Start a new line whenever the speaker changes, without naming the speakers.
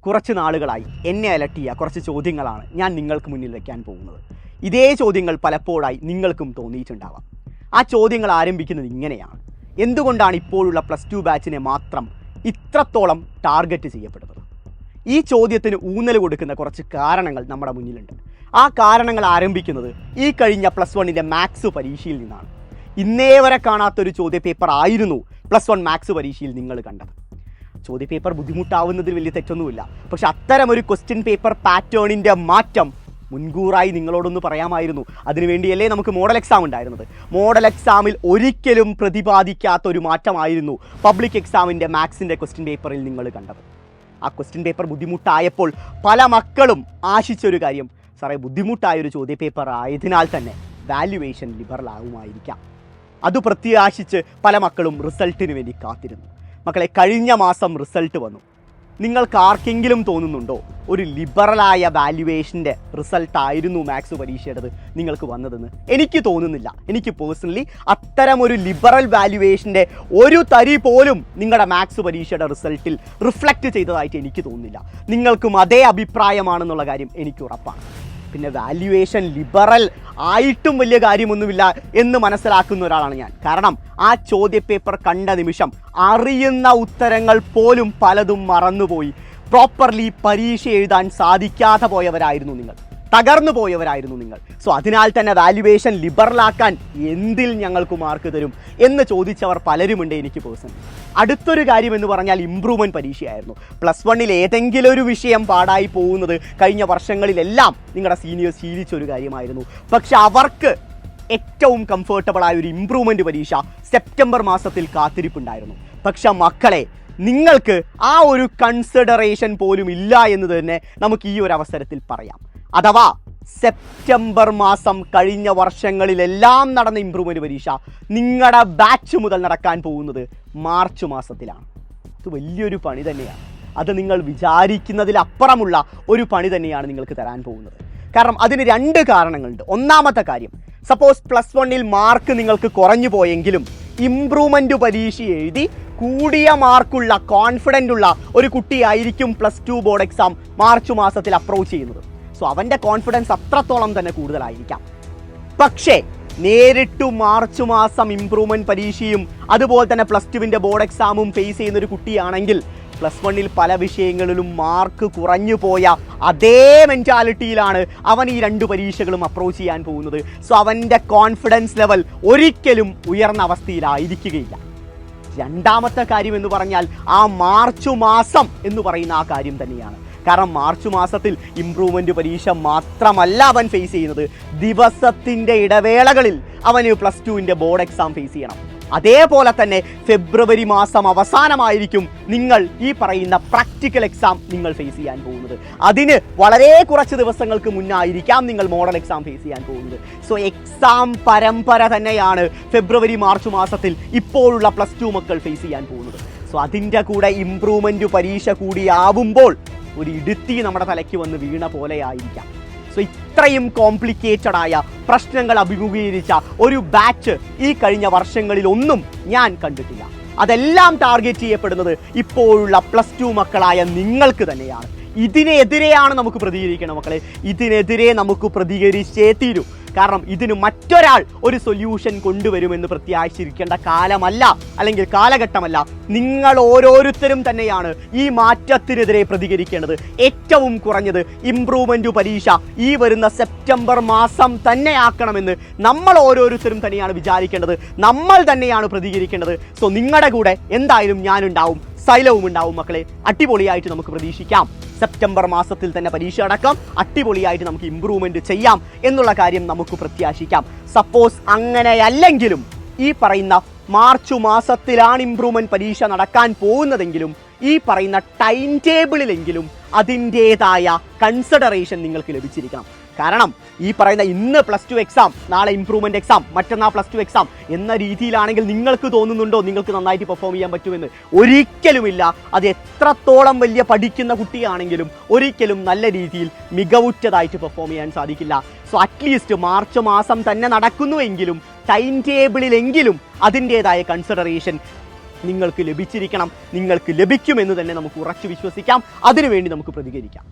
കുറച്ച് നാളുകളായി എന്നെ അലട്ടിയ കുറച്ച് ചോദ്യങ്ങളാണ് ഞാൻ നിങ്ങൾക്ക് മുന്നിൽ വയ്ക്കാൻ പോകുന്നത്. ഇതേ ചോദ്യങ്ങൾ പലപ്പോഴായി നിങ്ങൾക്കും തോന്നിയിട്ടുണ്ടാവാം. ആ ചോദ്യങ്ങൾ ആരംഭിക്കുന്നത് ഇങ്ങനെയാണ്: എന്തുകൊണ്ടാണ് ഇപ്പോഴുള്ള +2 ബാച്ചിനെ മാത്രം ഇത്രത്തോളം ടാർഗറ്റ് ചെയ്യപ്പെടുന്നത്? ഈ ചോദ്യത്തിന് ഊന്നൽ കൊടുക്കുന്ന കുറച്ച് കാരണങ്ങൾ നമ്മുടെ മുന്നിലുണ്ട്. ആ കാരണങ്ങൾ ആരംഭിക്കുന്നത് ഈ കഴിഞ്ഞ +1ൻ്റെ മാത്സ് പരീക്ഷയിൽ നിന്നാണ്. ഇന്നേ വരെ കാണാത്തൊരു ചോദ്യപേപ്പർ ആയിരുന്നു +1 മാത്സ് പരീക്ഷയിൽ നിങ്ങൾ കണ്ടത്. ചോദ്യപേപ്പർ ബുദ്ധിമുട്ടാവുന്നതിൽ വലിയ തെറ്റൊന്നുമില്ല. പക്ഷെ അത്തരമൊരു ക്വസ്റ്റ്യൻ പേപ്പർ പാറ്റേണിൻ്റെ മാറ്റം മുൻകൂറായി നിങ്ങളോടൊന്ന് പറയാമായിരുന്നു. അതിനുവേണ്ടിയല്ലേ നമുക്ക് മോഡൽ എക്സാം ഉണ്ടായിരുന്നത്. മോഡൽ എക്സാമിൽ ഒരിക്കലും പ്രതിപാദിക്കാത്തൊരു മാറ്റമായിരുന്നു പബ്ലിക് എക്സാമിൻ്റെ മാത്സിൻ്റെ ക്വസ്റ്റ്യൻ പേപ്പറിൽ നിങ്ങൾ കണ്ടത്. ആ ക്വസ്റ്റ്യൻ പേപ്പർ ബുദ്ധിമുട്ടായപ്പോൾ പല മക്കളും ആശിച്ചൊരു കാര്യം, സാറേ ബുദ്ധിമുട്ടായൊരു ചോദ്യപേപ്പർ ആയതിനാൽ തന്നെ വാല്യുവേഷൻ ലിബറൽ ആകുമായിരിക്കാം. അത് പ്രത്യാശിച്ച് പല മക്കളും റിസൾട്ടിന് വേണ്ടി കാത്തിരുന്നു. മക്കളെ, കഴിഞ്ഞ മാസം റിസൾട്ട് വന്നു. നിങ്ങൾക്ക് ആർക്കെങ്കിലും തോന്നുന്നുണ്ടോ ഒരു ലിബറലായ വാല്യുവേഷൻ്റെ റിസൾട്ടായിരുന്നു മാത്സ് പരീക്ഷയുടേത് നിങ്ങൾക്ക് വന്നതെന്ന്? എനിക്ക് തോന്നുന്നില്ല. എനിക്ക് പേഴ്സണലി അത്തരമൊരു ലിബറൽ വാല്യുവേഷൻ്റെ ഒരു തരി പോലും നിങ്ങളുടെ മാത്സ് പരീക്ഷയുടെ റിസൾട്ടിൽ റിഫ്ലക്റ്റ് ചെയ്തതായിട്ട് എനിക്ക് തോന്നുന്നില്ല. നിങ്ങൾക്കും അതേ അഭിപ്രായമാണെന്നുള്ള കാര്യം എനിക്ക് ഉറപ്പാണ്. പിന്നെ വാല്യുവേഷൻ ലിബറൽ ആയിട്ടും വലിയ കാര്യമൊന്നുമില്ല എന്ന് മനസ്സിലാക്കുന്ന ഒരാളാണ് ഞാൻ. കാരണം ആ ചോദ്യപേപ്പർ കണ്ട നിമിഷം അറിയുന്ന ഉത്തരങ്ങൾ പോലും പലതും മറന്നുപോയി പ്രോപ്പർലി പരീക്ഷ എഴുതാൻ സാധിക്കാതെ പോയവരായിരുന്നു നിങ്ങൾ, തകർന്നു പോയവരായിരുന്നു നിങ്ങൾ. സോ അതിനാൽ തന്നെ വാല്യുവേഷൻ ലിബറലാക്കാൻ എന്തിൽ ഞങ്ങൾക്ക് മാർക്ക് തരും എന്ന് ചോദിച്ചവർ പലരുമുണ്ട് എനിക്ക് പേഴ്സണലി. അടുത്തൊരു കാര്യം എന്ന് പറഞ്ഞാൽ ഇംപ്രൂവ്മെൻറ്റ് പരീക്ഷയായിരുന്നു. +1ൽ ഏതെങ്കിലും ഒരു വിഷയം പാടായി പോകുന്നത് കഴിഞ്ഞ വർഷങ്ങളിലെല്ലാം നിങ്ങളുടെ സീനിയേഴ്സ് ശീലിച്ചൊരു കാര്യമായിരുന്നു. പക്ഷെ അവർക്ക് ഏറ്റവും കംഫർട്ടബിളായ ഒരു ഇംപ്രൂവ്മെൻറ്റ് പരീക്ഷ സെപ്റ്റംബർ മാസത്തിൽ കാത്തിരിപ്പുണ്ടായിരുന്നു. പക്ഷെ മക്കളെ, നിങ്ങൾക്ക് ആ ഒരു കൺസിഡറേഷൻ പോലും ഇല്ല എന്ന് തന്നെ നമുക്ക് ഈ ഒരു അവസരത്തിൽ പറയാം. അഥവാ സെപ്റ്റംബർ മാസം കഴിഞ്ഞ വർഷങ്ങളിലെല്ലാം നടന്ന ഇംപ്രൂവ്മെൻറ്റ് പരീക്ഷ നിങ്ങളുടെ ബാച്ച് മുതൽ നടക്കാൻ പോകുന്നത് മാർച്ച് മാസത്തിലാണ്. ഇത് വലിയൊരു പണി തന്നെയാണ്. അത് നിങ്ങൾ വിചാരിക്കുന്നതിലപ്പുറമുള്ള ഒരു പണി തന്നെയാണ് നിങ്ങൾക്ക് തരാൻ പോകുന്നത്. കാരണം അതിന് 2 കാരണങ്ങളുണ്ട്. ഒന്നാമത്തെ കാര്യം, സപ്പോസ് +1ൽ മാർക്ക് നിങ്ങൾക്ക് കുറഞ്ഞു പോയെങ്കിലും ഇംപ്രൂവ്മെൻറ്റ് പരീക്ഷ എഴുതി കൂടിയ മാർക്കുള്ള കോൺഫിഡൻ്റ് ഉള്ള ഒരു കുട്ടിയായിരിക്കും +2 ബോർഡ് എക്സാം മാർച്ച് മാസത്തിൽ അപ്രോച്ച് ചെയ്യുന്നത്. സോ അവൻ്റെ കോൺഫിഡൻസ് അത്രത്തോളം തന്നെ കൂടുതലായിരിക്കാം. പക്ഷേ നേരിട്ട് മാർച്ച് മാസം ഇംപ്രൂവ്മെൻറ്റ് പരീക്ഷയും അതുപോലെ തന്നെ +2ൻ്റെ ബോർഡ് എക്സാമും ഫേസ് ചെയ്യുന്നൊരു കുട്ടിയാണെങ്കിൽ +1ൽ പല വിഷയങ്ങളിലും മാർക്ക് കുറഞ്ഞു പോയ അതേ മെൻറ്റാലിറ്റിയിലാണ് അവൻ ഈ 2 പരീക്ഷകളും അപ്രോച്ച് ചെയ്യാൻ പോകുന്നത്. സോ അവൻ്റെ കോൺഫിഡൻസ് ലെവൽ ഒരിക്കലും ഉയർന്ന അവസ്ഥയിലായിരിക്കുകയില്ല. രണ്ടാമത്തെ കാര്യം എന്ന് പറഞ്ഞാൽ ആ മാർച്ച് മാസം എന്ന് പറയുന്ന ആ കാര്യം തന്നെയാണ്. കാരണം മാർച്ച് മാസത്തിൽ ഇംപ്രൂവ്മെൻറ്റ് പരീക്ഷ മാത്രമല്ല അവൻ ഫേസ് ചെയ്യുന്നത്, ദിവസത്തിൻ്റെ ഇടവേളകളിൽ അവന് +2ൻ്റെ ബോർഡ് എക്സാം ഫേസ് ചെയ്യണം. അതേപോലെ തന്നെ ഫെബ്രുവരി മാസം അവസാനമായിരിക്കും നിങ്ങൾ ഈ പറയുന്ന പ്രാക്ടിക്കൽ എക്സാം നിങ്ങൾ ഫേസ് ചെയ്യാൻ പോകുന്നത്. അതിന് വളരെ കുറച്ച് ദിവസങ്ങൾക്ക് മുന്നായിരിക്കാം നിങ്ങൾ മോഡൽ എക്സാം ഫേസ് ചെയ്യാൻ പോകുന്നത്. സോ എക്സാം പരമ്പര തന്നെയാണ് ഫെബ്രുവരി മാർച്ച് മാസത്തിൽ ഇപ്പോഴുള്ള +2 മക്കൾ ഫേസ് ചെയ്യാൻ പോകുന്നത്. സോ അതിൻ്റെ കൂടെ ഇംപ്രൂവ്മെൻറ്റ് പരീക്ഷ കൂടിയാവുമ്പോൾ ഒരു ഇടുത്തി നമ്മുടെ തലയ്ക്ക് വന്ന് വീണ പോലെയായിരിക്കാം. സോ ഇത്രയും കോംപ്ലിക്കേറ്റഡ് ആയ പ്രശ്നങ്ങൾ അഭിമുഖീകരിച്ച ഒരു ബാച്ച് ഈ കഴിഞ്ഞ വർഷങ്ങളിലൊന്നും ഞാൻ കണ്ടിട്ടില്ല. അതെല്ലാം ടാർഗറ്റ് ചെയ്യപ്പെടുന്നത് ഇപ്പോഴുള്ള +2 മക്കളായ നിങ്ങൾക്ക് തന്നെയാണ്. ഇതിനെതിരെയാണ് നമുക്ക് പ്രതികരിക്കണം മക്കളെ. ഇതിനെതിരെ നമുക്ക് പ്രതികരിച്ചേ തീരൂ. കാരണം ഇതിന് മറ്റൊരാൾ ഒരു സൊല്യൂഷൻ കൊണ്ടുവരുമെന്ന് പ്രത്യാശിച്ചിരിക്കേണ്ട കാലമല്ല, അല്ലെങ്കിൽ കാലഘട്ടമല്ല. നിങ്ങൾ ഓരോരുത്തരും തന്നെയാണ് ഈ മാറ്റത്തിനെതിരെ പ്രതികരിക്കേണ്ടത്. ഏറ്റവും കുറഞ്ഞത് ഇംപ്രൂവ്മെൻറ്റ് പരീക്ഷ ഈ വരുന്ന സെപ്റ്റംബർ മാസം തന്നെ ആക്കണമെന്ന് നമ്മൾ ഓരോരുത്തരും തന്നെയാണ് വിചാരിക്കേണ്ടത്. നമ്മൾ തന്നെയാണ് പ്രതികരിക്കേണ്ടത്. സോ നിങ്ങളുടെ കൂടെ എന്തായാലും ഞാനുണ്ടാവും, സൈലവും ഉണ്ടാവും മക്കളെ. അടിപൊളിയായിട്ട് നമുക്ക് പ്രതീക്ഷിക്കാം. സെപ്റ്റംബർ മാസത്തിൽ തന്നെ പരീക്ഷ അടക്കം അടിപൊളിയായിട്ട് നമുക്ക് ഇംപ്രൂവ്മെൻറ്റ് ചെയ്യാം എന്നുള്ള കാര്യം നമുക്ക് പ്രത്യാശിക്കാം. സപ്പോസ് അങ്ങനെയല്ലെങ്കിലും ഈ പറയുന്ന മാർച്ച് മാസത്തിലാണ് ഇംപ്രൂവ്മെൻറ്റ് പരീക്ഷ നടക്കാൻ പോകുന്നതെങ്കിലും ഈ പറയുന്ന ടൈം ടേബിളിലെങ്കിലും അതിൻ്റേതായ കൺസിഡറേഷൻ നിങ്ങൾക്ക് ലഭിച്ചിരിക്കണം. കാരണം ഈ പറയുന്ന ഇന്ന് +2 എക്സാം, നാളെ ഇംപ്രൂവ്മെൻറ്റ് എക്സാം, മറ്റന്നാൾ +2 എക്സാം എന്ന രീതിയിലാണെങ്കിൽ നിങ്ങൾക്ക് തോന്നുന്നുണ്ടോ നിങ്ങൾക്ക് നന്നായിട്ട് പെർഫോം ചെയ്യാൻ പറ്റുമെന്ന്? ഒരിക്കലുമില്ല. അത് എത്രത്തോളം വലിയ പഠിക്കുന്ന കുട്ടിയാണെങ്കിലും ഒരിക്കലും നല്ല രീതിയിൽ മികവുറ്റതായിട്ട് പെർഫോം ചെയ്യാൻ സാധിക്കില്ല. സോ അറ്റ്ലീസ്റ്റ് മാർച്ച് മാസം തന്നെ നടക്കുന്നുവെങ്കിലും ടൈം ടേബിളിലെങ്കിലും അതിൻ്റേതായ കൺസിഡറേഷൻ നിങ്ങൾക്ക് ലഭിച്ചിരിക്കണം, നിങ്ങൾക്ക് ലഭിക്കുമെന്ന് തന്നെ നമുക്ക് ഉറച്ചു വിശ്വസിക്കാം. അതിനുവേണ്ടി നമുക്ക് പ്രതികരിക്കാം.